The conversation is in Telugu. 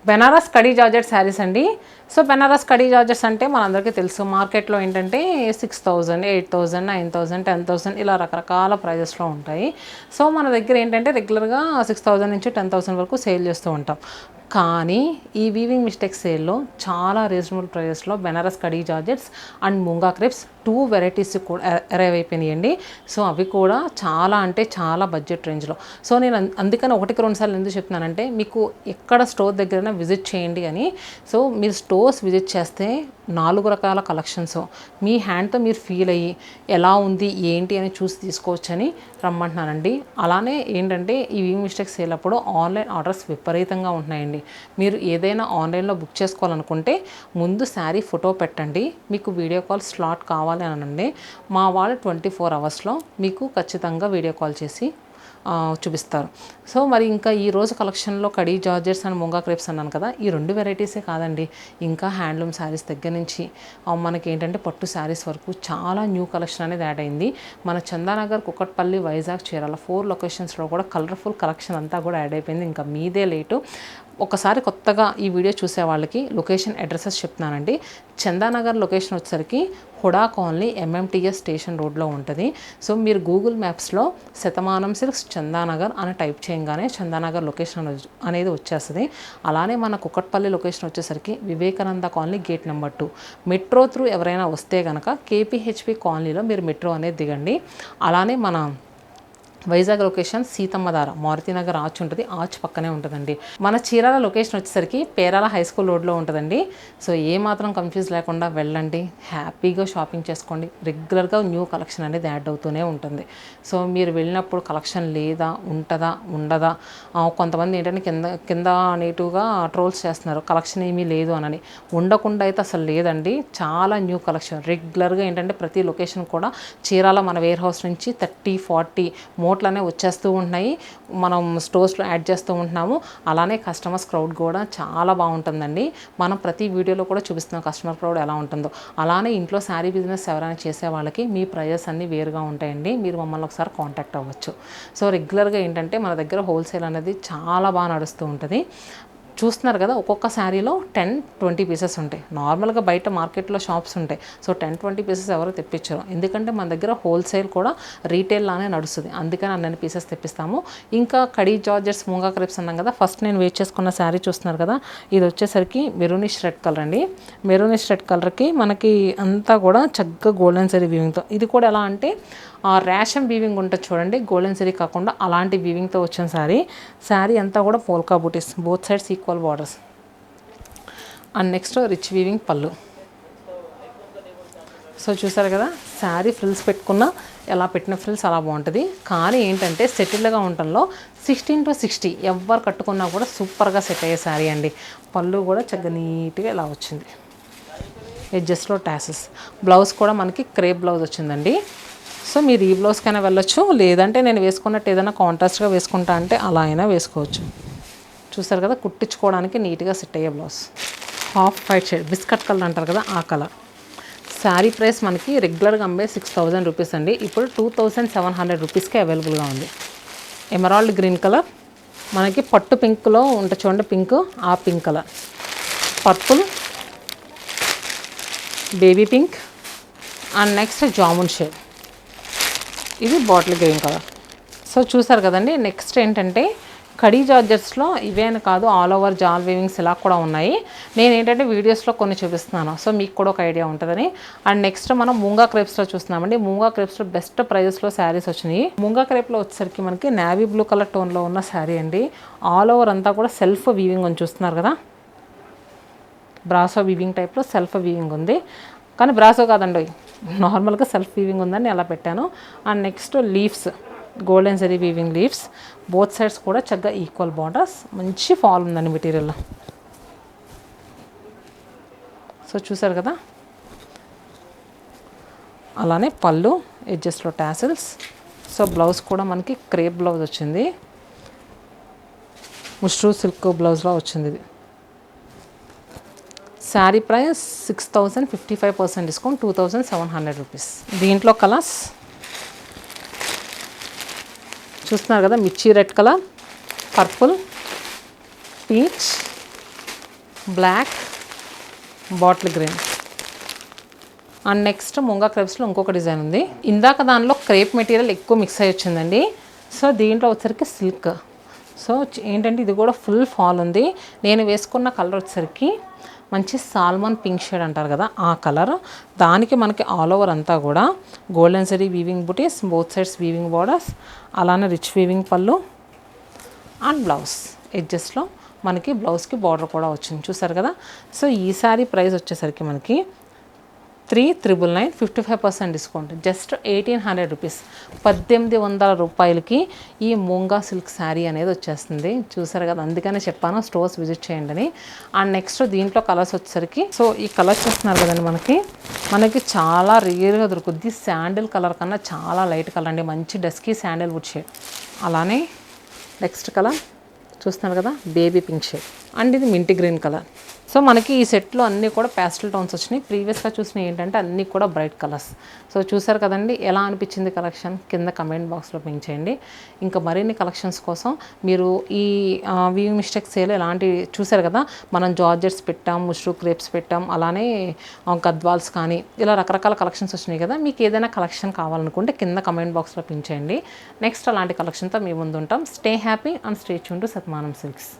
బెనారస్ కడీ జార్జెట్ శారీస్ అండి. సో బెనారస్ కడీ జార్జెట్స్ అంటే మనందరికీ తెలుసు, మార్కెట్లో ఏంటంటే 6000, 8000, 9000, 10,000 ఇలా రకరకాల ప్రైజెస్లో ఉంటాయి. సో మన దగ్గర ఏంటంటే రెగ్యులర్గా 6000 నుంచి 10,000 వరకు సేల్ చేస్తూ ఉంటాం. కానీ ఈ వీవింగ్ మిస్టేక్ సేల్లో చాలా రీజనబుల్ ప్రైజెస్లో Banaras kadi georgettes and munga crepes 2 varieties కూడా అరైవ్ అయిపోయినాయండి. సో అవి కూడా చాలా అంటే చాలా బడ్జెట్ రేంజ్లో. సో నేను అందుకని 1-2 సార్లు ఎందుకు చెప్తున్నానంటే, మీకు ఎక్కడ స్టోర్ దగ్గరైనా విజిట్ చేయండి అని. సో మీరు స్టోర్స్ విజిట్ చేస్తే 4 రకాల కలెక్షన్స్ మీ హ్యాండ్తో మీరు ఫీల్ అయ్యి ఎలా ఉంది ఏంటి అని చూసి తీసుకోవచ్చని రమ్మంటున్నానండి. అలానే ఏంటంటే ఈ వీవింగ్ మిస్టేక్ సేల్ అప్పుడు ఆన్లైన్ ఆర్డర్స్ విపరీతంగా ఉంటున్నాయండి. మీరు ఏదైనా ఆన్లైన్లో బుక్ చేసుకోవాలనుకుంటే ముందు శారీ ఫోటో పెట్టండి. మీకు వీడియో కాల్ స్లాట్ కావాలి అనండి, మా వాళ్ళు 24 అవర్స్లో మీకు ఖచ్చితంగా వీడియో కాల్ చేసి చూపిస్తారు. సో మరి ఇంకా ఈరోజు కలెక్షన్లో khadi georgettes and munga crepes అన్నాను కదా, ఈ 2 వెరైటీసే కాదండి, ఇంకా హ్యాండ్లూమ్ శారీస్ దగ్గర నుంచి మనకి ఏంటంటే పట్టు శారీస్ వరకు చాలా న్యూ కలెక్షన్ అనేది యాడ్ అయింది. మన చందానగర్, కుకట్పల్లి, వైజాగ్, చీరాల 4 లొకేషన్స్లో కూడా కలర్ఫుల్ కలెక్షన్ అంతా కూడా యాడ్ అయిపోయింది. ఇంకా మీదే లేటు. ఒకసారి కొత్తగా ఈ వీడియో చూసే వాళ్ళకి లొకేషన్ అడ్రసెస్ చెప్తున్నానండి. చందానగర్ లొకేషన్ వచ్చేసరికి హుడా కాలనీ MMTS స్టేషన్ రోడ్లో ఉంటుంది. సో మీరు గూగుల్ మ్యాప్స్లో శతమానం సిల్క్స్ చందానగర్ అని టైప్ చేయగానే చందానగర్ లొకేషన్ అనేది వచ్చేస్తుంది. అలానే మన కుకట్పల్లి లొకేషన్ వచ్చేసరికి Vivekananda colony gate number 2. Metro through ఎవరైనా వస్తే కనుక KPHP కాలనీలో మీరు మెట్రో అనేది దిగండి. అలానే మన వైజాగ్ లొకేషన్ సీతమ్మధార మారుతినగర్ ఆర్చ్ ఉంటుంది, ఆర్చ్ పక్కనే ఉంటుందండి. మన చీరాల లొకేషన్ వచ్చేసరికి పేరాల హై స్కూల్ రోడ్లో ఉంటుందండి. సో ఏమాత్రం కన్ఫ్యూజ్ లేకుండా వెళ్ళండి, హ్యాపీగా షాపింగ్ చేసుకోండి. రెగ్యులర్గా న్యూ కలెక్షన్ అనేది యాడ్ అవుతూనే ఉంటుంది. సో మీరు వెళ్ళినప్పుడు కలెక్షన్ లేదా, ఉంటుందా, ఉండదా, కొంతమంది ఏంటంటే కింద నెగిటివ్గా ట్రోల్స్ చేస్తున్నారు కలెక్షన్ ఏమీ లేదు అని. ఉండకుండా అయితే అసలు లేదండి, చాలా న్యూ కలెక్షన్. రెగ్యులర్గా ఏంటంటే ప్రతి లొకేషన్ కూడా చీరాల మన వేర్ హౌస్ నుంచి 30-40 మోట్లనే వచ్చేస్తూ ఉంటున్నాయి. మనం స్టోర్స్లో యాడ్ చేస్తూ ఉంటున్నాము. అలానే కస్టమర్స్ క్రౌడ్ కూడా చాలా బాగుంటుందండి. మనం ప్రతి వీడియోలో కూడా చూపిస్తున్నాం కస్టమర్ క్రౌడ్ ఎలా ఉంటుందో. అలానే ఇంట్లో శారీ బిజినెస్ ఎవరైనా చేసే వాళ్ళకి మీ ప్రైజెస్ అన్నీ వేరుగా ఉంటాయండి. మీరు మమ్మల్ని ఒకసారి కాంటాక్ట్ అవ్వచ్చు. సో రెగ్యులర్గా ఏంటంటే మన దగ్గర హోల్సేల్ అనేది చాలా బాగా నడుస్తూ ఉంటుంది. చూస్తున్నారు కదా, ఒక్కొక్క శారీలో 10-20 పీసెస్ ఉంటాయి. నార్మల్గా బయట మార్కెట్లో షాప్స్ ఉంటాయి. సో 10-20 పీసెస్ ఎవరు తెప్పించరు, ఎందుకంటే మన దగ్గర హోల్సేల్ కూడా రీటైల్ లానే నడుస్తుంది. అందుకని అన్ని పీసెస్ తెప్పిస్తాము. ఇంకా కడీ జార్జెట్స్, ముంగా క్రేప్స్ అన్నాం కదా. ఫస్ట్ నేను వేట్ చేసుకున్న శారీ చూస్తున్నారు కదా, ఇది వచ్చేసరికి మెరూనిష్ రెడ్ కలర్ అండి. మెరూనిష్ రెడ్ కలర్కి మనకి అంతా కూడా చక్కగా గోల్డెన్ జరీ వీవింగ్తో, ఇది కూడా ఎలా అంటే రేషం వీవింగ్ ఉంటుంది చూడండి, గోల్డెన్ జరీ కాకుండా అలాంటి వీవింగ్తో వచ్చిన శారీ అంతా కూడా polka butis, both sides equal borders. And next rich weaving పళ్ళు. సో చూసారు కదా, శారీ ఫ్రిల్స్ పెట్టుకున్న ఎలా పెట్టిన ఫ్రిల్స్ అలా బాగుంటుంది. కానీ ఏంటంటే సెటిల్గా ఉండటంలో 16-60 ఎవరు కట్టుకున్నా కూడా సూపర్గా సెట్ అయ్యే శారీ అండి. పళ్ళు కూడా చక్కగా నీట్గా ఇలా వచ్చింది, ఎడ్జెస్లో టాసెస్. బ్లౌజ్ కూడా మనకి క్రేప్ బ్లౌజ్ వచ్చిందండి. సో మీరు ఈ బ్లౌజ్కైనా వెళ్ళొచ్చు, లేదంటే నేను వేసుకున్నట్టు ఏదైనా కాంట్రాస్ట్గా వేసుకుంటా అంటే అలా అయినా వేసుకోవచ్చు. చూసారు కదా, కుట్టించుకోవడానికి నీట్గా సెట్ అయ్యే blouse. Half white shade biscuit colour అంటారు కదా, ఆ కలర్. శారీ ప్రైస్ మనకి రెగ్యులర్గా అమ్మే 6,000 రూపీస్ అండి. ఇప్పుడు 2,700 రూపీస్కి అవైలబుల్గా ఉంది. ఎమరాల్డ్ గ్రీన్ కలర్, మనకి పట్టు పింక్లో ఉంటుంది చూడండి, పింక్, ఆ pink colour. Purple, baby pink, and next jamun shade, ఇది బాటిల్ గ్రీన్ కలర్. సో చూసారు కదండి. నెక్స్ట్ ఏంటంటే కడీ జార్జెట్స్లో ఇవే అని కాదు, ఆల్ ఓవర్ జాల్ వీవింగ్స్ ఇలా కూడా ఉన్నాయి. నేను ఏంటంటే వీడియోస్లో కొన్ని చూపిస్తున్నాను, సో మీకు కూడా ఒక ఐడియా ఉంటుందని. అండ్ నెక్స్ట్ మనం ముంగా క్రేప్స్లో చూస్తున్నామండి. ముంగా క్రేప్స్లో బెస్ట్ ప్రైజెస్లో శారీస్ వచ్చినాయి. ముంగా క్రేప్లో వచ్చేసరికి మనకి నేవీ బ్లూ కలర్ టోన్లో ఉన్న శారీ అండి. ఆల్ ఓవర్ అంతా కూడా సెల్ఫ్ వీవింగ్ అని చూస్తున్నారు కదా, బ్రాసో వీవింగ్ టైప్లో సెల్ఫ్ వీవింగ్ ఉంది. కానీ బ్రాసో కాదండి, నార్మల్గా సెల్ఫ్ వీవింగ్ ఉందని అలా పెట్టాను. And next leaves, golden zari weaving leaves, both sides కూడా చక్కగా ఈక్వల్ బార్డర్స్, మంచి ఫాల్ ఉందండి మెటీరియల్లో. సో చూసారు కదా, అలానే పళ్ళు, ఎడ్జెస్లో టాసిల్స్. సో బ్లౌజ్ కూడా మనకి క్రేప్ బ్లౌజ్ వచ్చింది, ముష్రూ సిల్క్ బ్లౌజ్లో వచ్చింది. ఇది శారీ ప్రైస్ 6,000, 55% డిస్కౌంట్ 2,700 రూపీస్. దీంట్లో కలర్స్ చూస్తున్నారు కదా, mirchi red colour, purple, peach, black, bottle green. And next munga క్రేప్స్లో ఇంకొక డిజైన్ ఉంది. ఇందాక దానిలో క్రేప్ మెటీరియల్ ఎక్కువ మిక్స్ అయ్యి వచ్చిందండి. సో దీంట్లో వచ్చరికి సిల్క్. సో ఏంటంటే ఇది కూడా ఫుల్ ఫాల్ ఉంది. నేను వేసుకున్న కలర్ వచ్చరికి మంచి సాల్మన్ పింక్ షేడ్ అంటారు కదా ఆ కలర్. దానికి మనకి ఆల్ ఓవర్ అంతా కూడా గోల్డెన్ జరీ వీవింగ్ బుటీస్, బోత్ సైడ్స్ వీవింగ్ బోర్డర్స్, అలానే రిచ్ వీవింగ్ పళ్ళు అండ్ బ్లౌజ్ ఎడ్జెస్లో మనకి బ్లౌజ్కి బార్డర్ కూడా వచ్చింది చూసారు కదా. సో ఈ శారీ ప్రైస్ వచ్చేసరికి మనకి 3,999, 55% డిస్కౌంట్, జస్ట్ 1,800 రూపీస్, 1,800 రూపాయలకి ఈ మూంగా సిల్క్ శారీ అనేది వచ్చేస్తుంది చూసారు కదా. అందుకనే చెప్పాను స్టోర్స్ విజిట్ చేయండి అని. అండ్ నెక్స్ట్ దీంట్లో కలర్స్ వచ్చేసరికి సో ఈ కలర్ చూస్తున్నారు కదండి, మనకి చాలా రేర్గా దొరుకుద్ది. శాండిల్ కలర్ కన్నా చాలా లైట్ కలర్ అండి, మంచి డస్కీ శాండిల్ వుడ్ షేడ్. అలానే నెక్స్ట్ కలర్ చూస్తున్నారు కదా, బేబీ పింక్ షేడ్. అండ్ ఇది మింటి గ్రీన్ కలర్. సో మనకి ఈ సెట్లో అన్నీ కూడా ప్యాస్టల్ టోన్స్ వచ్చినాయి. ప్రీవియస్గా చూసినవి ఏంటంటే అన్నీ కూడా బ్రైట్ కలర్స్. సో చూసారు కదండి, ఎలా అనిపించింది కలెక్షన్ కింద కమెంట్ బాక్స్లో పింక్ చేయండి. ఇంకా మరిన్ని కలెక్షన్స్ కోసం మీరు ఈ వీవింగ్ మిస్టేక్ సేల్ ఎలాంటి చూసారు కదా, మనం జార్జెట్స్ పెట్టాం, ముష్రూ క్రేప్స్ పెట్టాం, అలానే గద్వాల్స్ కానీ ఇలా రకరకాల కలెక్షన్స్ వచ్చినాయి కదా. మీకు ఏదైనా కలెక్షన్ కావాలనుకుంటే కింద కమెంట్ బాక్స్లో పింక్ చేయండి. నెక్స్ట్ అలాంటి కలెక్షన్తో మీ ముందు ఉంటాం. Stay happy and stay tune to సత్మానం silks.